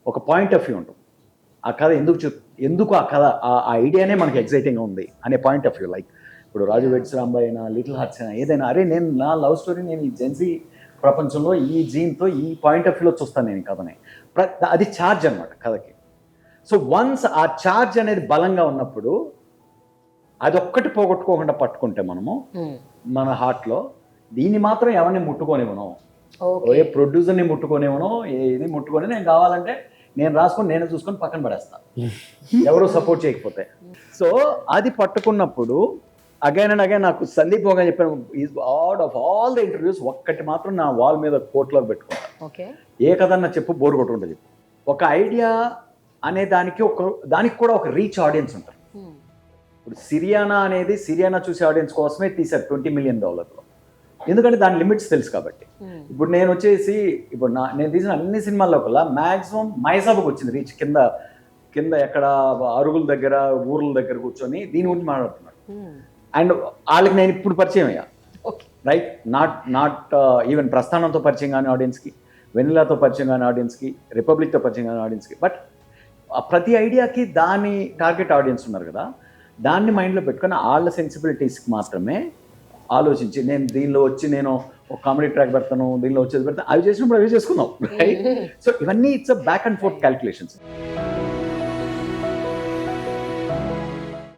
ఒక point of view ఉంటుంది. ఆ కథ ఎందుకు ఆ కథ ఆ ఐడియానే మనకి ఎగ్జైటింగ్గా ఉంది అనే పాయింట్ ఆఫ్ వ్యూ. లైక్ ఇప్పుడు రాజు వెడ్స్ రాంబాయ్ అయినా, లిటిల్ హార్ట్స్ అయినా, ఏదైనా అరే నేను నా లవ్ స్టోరీ నేను ఈ జెన్సీ ప్రపంచంలో ఈ జీన్తో ఈ పాయింట్ ఆఫ్ వ్యూలో చూస్తాను నేను ఈ కథని. అది ఛార్జ్ అనమాట కథకి. సో వన్స్ ఆ ఛార్జ్ అనేది బలంగా ఉన్నప్పుడు అదొక్కటి పోగొట్టుకోకుండా పట్టుకుంటే మనము మన హార్ట్లో దీన్ని మాత్రం ఎవరిని ముట్టుకోనివ్వను, ఏ ప్రొడ్యూసర్ని ముట్టుకోనివ్వను, ఇది ముట్టుకొని నేను కావాలంటే నేను రాసుకొని నేను చూసుకొని పక్కన పడేస్తాను ఎవరు సపోర్ట్ చేయకపోతే. సో అది పట్టుకున్నప్పుడు అగైన్ అండ్ అగైన్ నాకు సందీప్ ఒక చెప్పాను, is out of all the interviews ఒక్కటి మాత్రం నా వాల్ మీద కోట్లో పెట్టుకుంటాను, ఏ కథన్నా చెప్పు బోర్ కొట్టుకుంటుంది చెప్పు. ఒక ఐడియా అనే దానికి కూడా ఒక రీచ్ ఆడియన్స్ ఉంటారు. ఇప్పుడు సిరియానా అనేది సిరియానా చూసే ఆడియన్స్ కోసమే తీశారు $20 million, ఎందుకంటే దాని లిమిట్స్ తెలుసు కాబట్టి. ఇప్పుడు నేను వచ్చేసి ఇప్పుడు నేను తీసిన అన్ని సినిమాల్లో కల్లా మ్యాక్సిమం మైసాబుకి వచ్చింది రీచ్. కింద ఎక్కడ అరుగుల దగ్గర ఊర్ల దగ్గర కూర్చొని దీని గురించి మాట్లాడుతున్నాడు. అండ్ వాళ్ళకి నేను ఇప్పుడు పరిచయం అయ్యా, రైట్? నాట్ ఈవెన్ ప్రస్థానంతో పరిచయం కానీ ఆడియన్స్కి, వెనిలాతో పరిచయం కానీ ఆడియన్స్కి, రిపబ్లిక్తో పరిచయం కానీ ఆడియన్స్కి. బట్ ప్రతి ఐడియాకి దాని టార్గెట్ ఆడియన్స్ ఉన్నారు కదా, దాన్ని మైండ్లో పెట్టుకొని వాళ్ళ సెన్సిబిలిటీస్కి మాత్రమే ఆలోచించి నేను దీనిలో వచ్చి నేను ఒక కామెడీ ట్రాక్ పెడతాను, దీనిలో వచ్చేది పెడతాను, అవి చేసినప్పుడు అవి చేసుకుందాం, రైట్? సో ఇవన్నీ it's a back and fourth calculations.